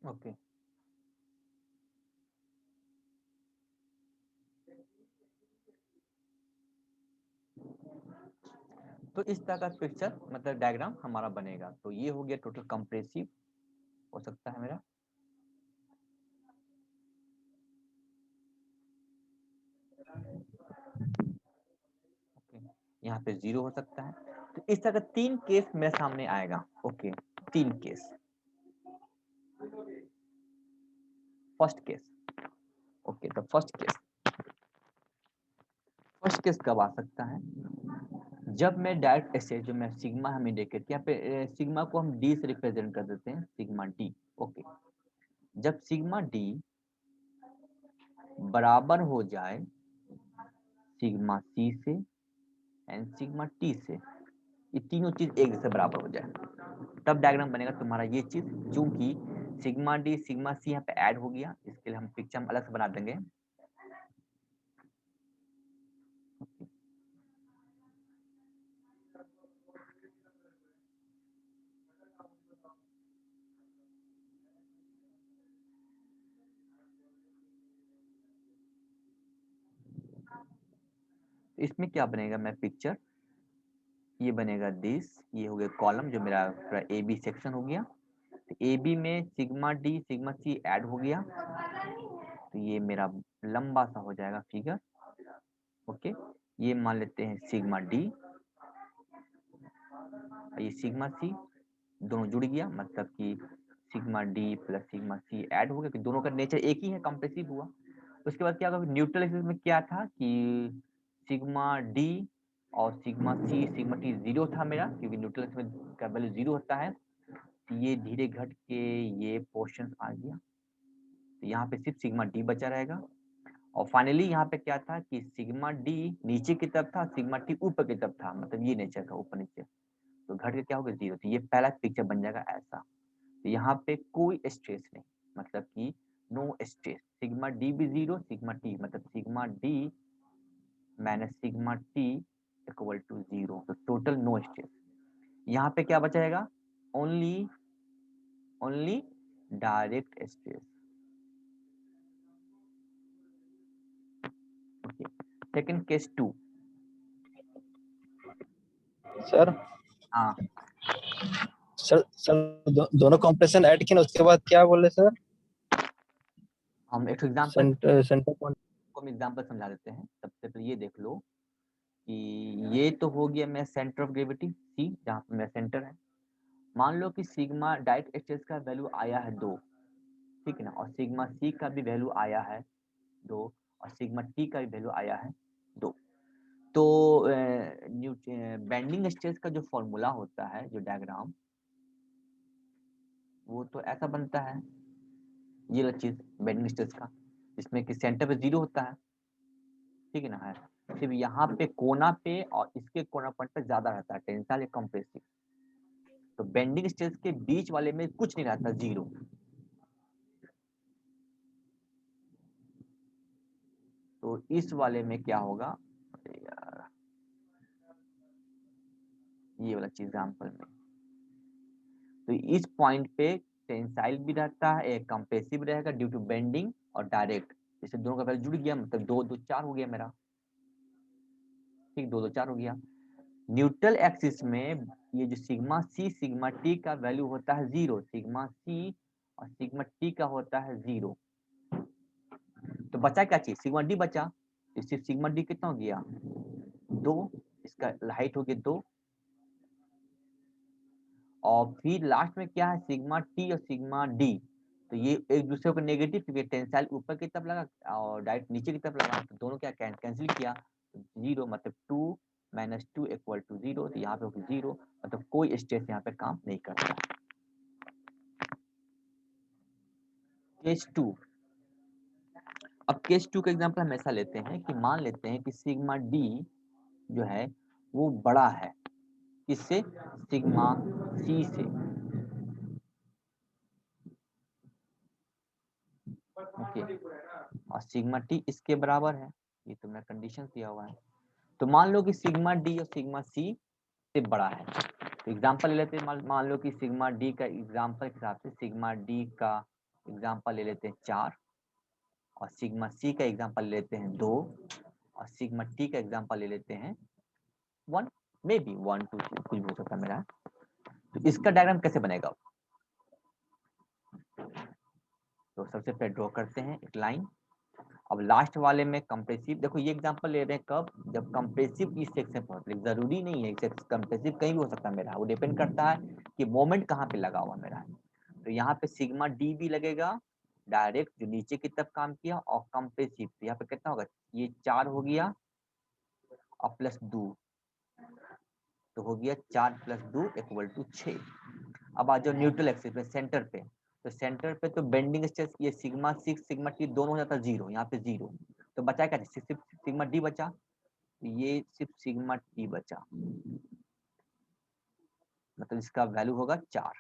Okay, तो इस तरह का पिक्चर मतलब डायग्राम हमारा बनेगा। तो ये हो गया टोटल कंप्रेसिव हो सकता है मेरा। ओके, यहाँ पे 0 हो सकता है। तो इस तरह का 3 केस मेरे सामने आएगा। Okay, 3 case. First case, okay, तो फर्स्ट केस कब आ सकता है? जब मैं डायरेक्ट ऐसे जो मैं सिग्मा हम इंडिकेट यहाँ पे सिग्मा को हम डी से रिप्रेजेंट कर देते हैं, सिग्मा डी। ओके, जब सिग्मा डी बराबर हो जाए सिग्मा सी से एंड सिग्मा टी से, ये तीनों चीज एक जैसे बराबर हो जाए, तब डायग्राम बनेगा तुम्हारा ये चीज। चूंकि सिग्मा डी सिग्मा सी यहाँ पे ऐड हो गया, इसके लिए हम पिक्चर हम अलग से बना देंगे। इसमें क्या बनेगा, मैं पिक्चर ये बनेगा दिस, ये हो गया कॉलम जो मेरा पूरा ए बी सेक्शन हो गया। तो ए बी में sigma D sigma C add हो गया, तो ये मेरा लंबा सा हो जाएगा फिगर। ओके, ये मान लेते हैं सिग्मा डी, ये सिग्मा सी दोनों जुड़ गया, मतलब कि sigma D plus sigma C add हो गया कि दोनों का नेचर एक ही है, कंप्रेसिव हुआ। उसके बाद क्या होगा, न्यूट्रल एक्सिस में क्या था कि सिग्मा डी और सिग्मा सी सिग्मा टी 0 था मेरा, क्योंकि न्यूट्रल एक्सिस में का वैल्यू 0 होता है। तो ये धीरे घट के ये पोर्शन आ गया, तो यहाँ पे सिर्फ सिग्मा डी बचा रहेगा। और फाइनली यहाँ पे क्या था कि सिग्मा डी नीचे की तरफ था, सिग्मा टी ऊपर की तरफ था, मतलब ये नेचर का ऊपर नीचे, तो घट के क्या होगा 0। तो ये पहला पिक्चर बन जाएगा ऐसा। तो यहाँ पे कोई स्ट्रेस नहीं, मतलब कि नो स्ट्रेस, सिग्मा डी भी 0 सिग्मा टी मतलब sigma D minus sigma T equal to 0, तो टोटल नो स्ट्रेस। यहाँ पे क्या बचाएगा, only only direct stress. Okay, second case 2। Sir हाँ, दोनों कॉम्प्रेशन ऐड किए, उसके बाद क्या बोले सर? हम एक एग्जांपल सेंटर पॉइंट को हम एग्जांपल समझा देते हैं। सबसे पहले ये देख लो कि ये तो हो गया मेरा सेंटर ऑफ ग्रेविटी सी, जहाँ पे मेरा सेंटर है। मान लो कि सिग्मा डायरेक्ट स्ट्रेस का वैल्यू आया है 2, ठीक है ना, और सिग्मा सी का भी वैल्यू आया है 2, और सिग्मा टी का भी वैल्यू आया है 2। तो बेंडिंग स्ट्रेस का जो फॉर्मूला होता है, जो डायग्राम, वो तो ऐसा बनता है, ये वाला चीज बेंडिंग स्ट्रेस का, जिसमें कि सेंटर पे 0 होता है, ठीक है ना, है सिर्फ यहाँ पे कोना पे और इसके कोना पॉइंट पे ज्यादा रहता है टेंसाइल या कंप्रेसिव। तो बेंडिंग स्ट्रेस के बीच वाले में कुछ नहीं रहता, 0। तो इस वाले में क्या होगा, अरे यार, ये वाला चीज एग्जाम्पल में, तो इस पॉइंट पे टेंसाइल भी रहता है, एक कंप्रेसिव रहेगा ड्यू टू बेंडिंग और डायरेक्ट, जैसे दोनों का वैल्यू जुड़ गया, मतलब 2 2 4 हो गया मेरा, ठीक, 2 2 4 हो गया। न्यूट्रल एक्सिस में ये जो सिग्मा सी सिग्मा टी का वैल्यू होता है 0, सिग्मा सी और सिग्मा टी का होता है 0। तो बचा क्या चीज, सिग्मा डी बचा, तो सिर्फ सिग्मा डी कितना हो गया 2, इसका हाइट हो गया 2, और फिर लास्ट में क्या है सिग्मा टी और सिग्मा डी, तो ये एक दूसरे को नेगेटिव, क्योंकि टेंसाइल ऊपर की तरफ लगा और डायरेक्ट नीचे की तरफ लगा, तो दोनों क्या कैंसिल किया, तो 0 मतलब 2 माइनस 2 इक्वल टू 0, तो यहाँ पे होगा 0, मतलब कोई स्ट्रेस यहाँ पे काम नहीं करता। केस 2, अब केस 2 का एग्जांपल हम ऐसा लेते हैं कि मान लेते हैं कि सिग्मा डी जो है वो बड़ा है किससे, सिग्मा सी से। ओके, और सिग्मा टी इसके बराबर है, ये तो मेरा कंडीशन दिया हुआ है। तो मान लो कि सिग्मा डी और सिग्मा सी से बड़ा है। तो एग्जांपल ले लेते हैं, मान लो कि सिग्मा डी का एग्जांपल के हिसाब से सिग्मा डी का एग्जांपल ले लेते हैं 4, और सिग्मा सी का एग्जांपल ले लेते हैं 2, और सिग्मा टी का एग्जांपल ले लेते हैं 1, मे बी 1 2 3 कुछ भी हो सकता है मेरा। तो इसका डायग्राम कैसे बनेगा? तो सबसे पहले ड्रॉ करते हैं एक लाइन। अब लास्ट वाले में कंप्रेसिव, देखो ये एग्जांपल ले रहे हैं कब, जब कंप्रेसिव इस सेक्शन पर होता है। जरूरी नहीं है कंप्रेसिव कहीं भी हो सकता है मेरा, वो डिपेंड करता है कि मोमेंट कहाँ पे लगा हुआ मेरा। तो यहाँ पे सिग्मा डी भी लगेगा डायरेक्ट जो नीचे की तरफ काम किया, और कंप्रेसिव तो यहाँ पे कितना होगा, ये 4 हो गया और प्लस 2, तो हो गया 4 + 2 = 6। अब आ जाओ न्यूट्रल एक्सिस पे सेंटर पे, तो सेंटर पे तो बेंडिंग स्ट्रेस ये सिग्मा 6 सिग्मा टी दोनों हो जाता है 0, यहाँ पे 0, तो बचा क्या, सिर्फ सिग्मा डी बचा, तो ये सिर्फ सिग्मा टी बचा, मतलब इसका वैल्यू होगा 4।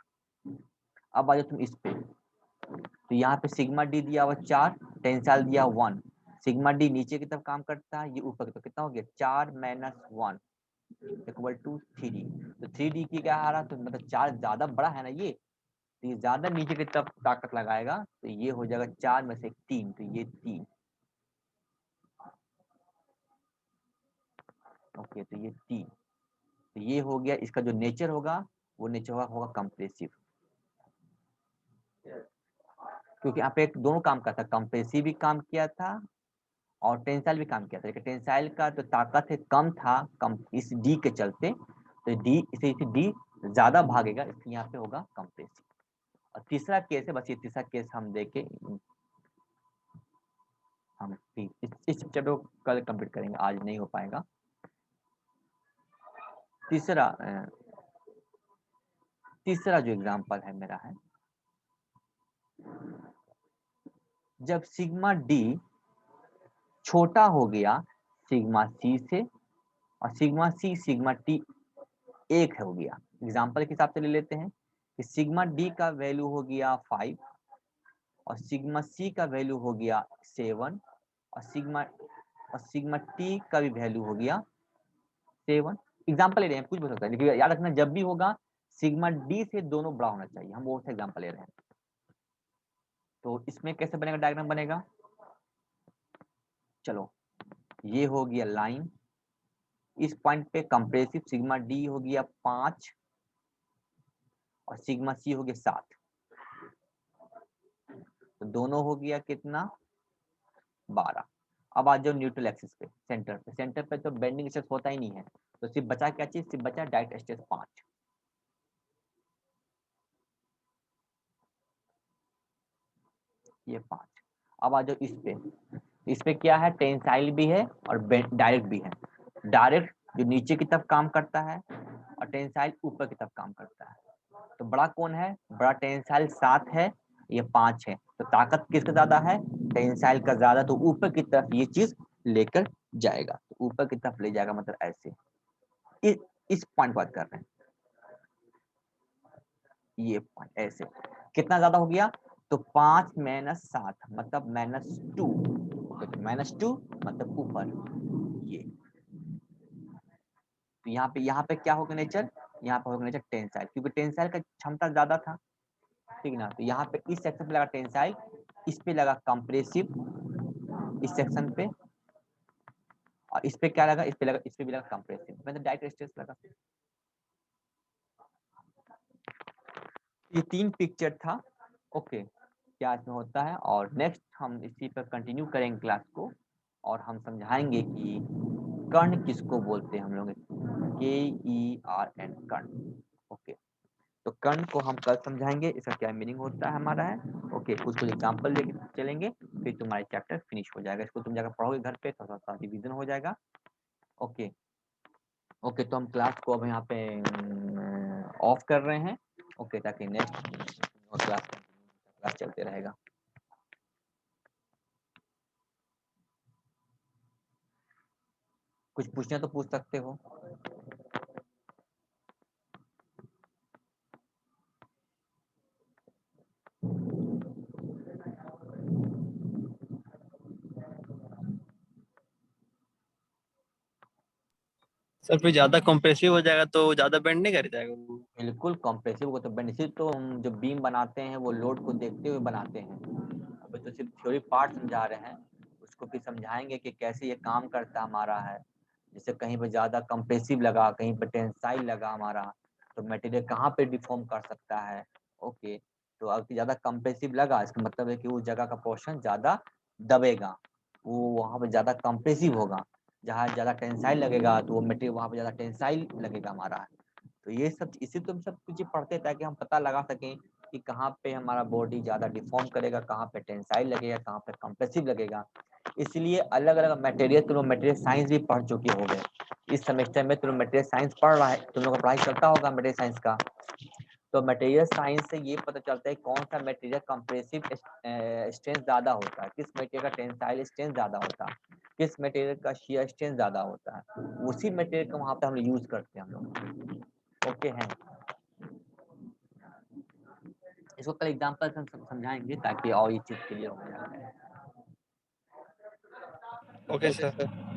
अब आ जाओ तुम इस पे, तो यहाँ पे सिग्मा डी दिया हुआ 4, टेंसाइल दिया 1, सिग्मा डी नीचे की तरफ काम करता है, ये ऊपर की तरफ, कितना हो गया 4 - 1 = 3D। तो 3D की क्या आ रहा, तो मतलब 4 ज्यादा बड़ा है ना ये, तो ये ज्यादा नीचे की तरफ ताकत लगाएगा, तो ये हो जाएगा 4 में से 3, तो ये 3, ओके, तो ये 3, तो ये हो गया इसका जो नेचर होगा, वो नेचर होगा कंप्रेसिव, क्योंकि यहाँ पे एक दोनों काम करता है, कंप्रेसिव भी काम किया था और टेंसाइल भी काम किया था, लेकिन टेंसाइल का जो ताकत है कम था, कम इस डी के चलते, तो डी इसे डी ज्यादा भागेगा, इसलिए यहाँ पे होगा कंप्रेसिव। और तीसरा केस है, बस ये तीसरा केस हम देखे, हम इस चैप्टर को कल कंप्लीट करेंगे, आज नहीं हो पाएगा। तीसरा जो एग्जांपल है मेरा है, जब सिग्मा डी छोटा हो गया सिग्मा सी से, और सिग्मा सी सिग्मा टी एक हो गया। एग्जांपल के हिसाब से ले लेते हैं कि सिग्मा डी का वैल्यू हो गया 5, और सिग्मा सी का वैल्यू हो गया 7, और सिग्मा टी का भी वैल्यू हो गया 7। एग्जांपल ले रहे हैं, कुछ भी हो सकता है, लेकिन याद रखना जब भी होगा सिग्मा डी से दोनों बड़ा होना चाहिए, हम वो से एग्जांपल ले रहे हैं। तो इसमें कैसे बनेगा, डायग्राम बनेगा, चलो ये हो गया लाइन, इस पॉइंट पे कंप्रेसिव सिग्मा डी हो गया 5 और सिग्मा सी हो गया 7, तो दोनों हो गया कितना 12। अब आ जाओ न्यूट्रल एक्सिस पे, सेंटर पे तो बेंडिंग स्ट्रेस होता ही नहीं है, तो सिर्फ बचा क्या चीज, सिर्फ बचा डायरेक्ट स्ट्रेस 5, ये 5। अब आ जाओ इस पे क्या है, टेंसाइल भी है और डायरेक्ट भी है। डायरेक्ट जो नीचे की तरफ काम करता है, और टेंसाइल ऊपर की तरफ काम करता है। तो बड़ा कौन है, बड़ा टेंसाइल 7 है, ये 5 है, तो ताकत किसका ज्यादा है, टेंसाइल का ज्यादा, तो ऊपर की तरफ ये चीज लेकर जाएगा, तो ऊपर की तरफ ले जाएगा, मतलब ऐसे इस पॉइंट बात कर रहे हैं, ये पॉइंट ऐसे कितना ज्यादा हो गया, तो 5 - 7 मतलब -2, तो -2 मतलब ऊपर ये, तो यहाँ पे क्या होगा नेचर, यहाँ पे होगा नेचर टेंसाइल, क्योंकि टेंसाइल का क्षमता ज्यादा था, ठीक ना। तो यहाँ पे इस सेक्शन पे लगा टेंसाइल, इस पे लगा कंप्रेसिव इस सेक्शन पे, और इस पे क्या लगा, इस पे लगा, इस पे भी लगा कंप्रेसिव, मतलब डायरेक्ट स्ट्रेस लगा। ये 3 पिक्चर था, ओके, क्या इसमें होता है, और नेक्स्ट हम इसी पर कंटिन्यू करेंगे क्लास को, और हम समझाएंगे कि कर्ण किसको बोलते हैं हम लोग, KERN कर्ण, ओके। तो कर्ण को हम कल समझाएंगे, इसका क्या मीनिंग होता है हमारा है, ओके, कुछ एग्जांपल लेके चलेंगे, फिर तुम्हारा चैप्टर फिनिश हो जाएगा, इसको तुम जाकर पढ़ोगे घर पे, थोड़ा सा रिवीजन हो जाएगा, ओके। ओके, तो हम क्लास को अब यहाँ पे ऑफ कर रहे हैं, ओके, ताकि नेक्स्ट क्लास चलते रहेगा। कुछ पूछना तो पूछ सकते हो। सर फिर ज्यादा कंप्रेसिव हो जाएगा तो ज्यादा बेंड नहीं कर जाएगा वो? बिल्कुल कॉम्प्रेसिव को तो बेनिफिट तो हम जो बीम बनाते हैं वो लोड को देखते हुए बनाते हैं। अभी तो सिर्फ थ्योरी पार्ट समझा रहे हैं, उसको फिर समझाएंगे कि कैसे ये काम करता हमारा है। जैसे कहीं पे ज़्यादा कंप्रेसिव लगा, कहीं पे टेंसाइल लगा हमारा, तो मटेरियल कहाँ पे डिफॉर्म कर सकता है। ओके, तो अगर ज़्यादा कंप्रेसिव लगा इसका मतलब है कि उस जगह का पोर्शन ज़्यादा दबेगा, वो वहाँ पे ज़्यादा कंप्रेसिव होगा। जहाँ ज़्यादा टेंसाइल लगेगा तो वो मटेरियल वहाँ पे ज़्यादा टेंसाइल लगेगा हमारा। तो ये सब इसी तो हम सब कुछ पढ़ते हैं ताकि हम पता लगा सकें कि कहाँ पे हमारा बॉडी ज़्यादा डिफॉर्म करेगा, कहाँ पे टेंसाइल लगेगा, कहाँ पे कंप्रेसिव लगेगा। इसलिए अलग अलग मटेरियल, तुम लोग मटेरियल साइंस भी पढ़ चुके होंगे। इस सेमेस्टर में तुम लोग मटेरियल साइंस पढ़ रहा है, तुम लोग का पढ़ाई चलता होगा मटेरियल साइंस का। तो मटेरियल साइंस से ये पता चलता है कौन सा मटेरियल कंप्रेसिव स्ट्रेंथ ज़्यादा होता है, किस मटेरियल का टेंसाइल स्ट्रेंथ ज़्यादा होता है, किस मटेरियल का शियर स्ट्रेंथ ज़्यादा होता है। उसी मटेरियल को वहाँ पे हम यूज़ करते हैं हम लोग। ओके हैं, इसको कल एग्जांपल से समझाएंगे ताकि और ये चीज क्लियर हो जाए। Okay sir.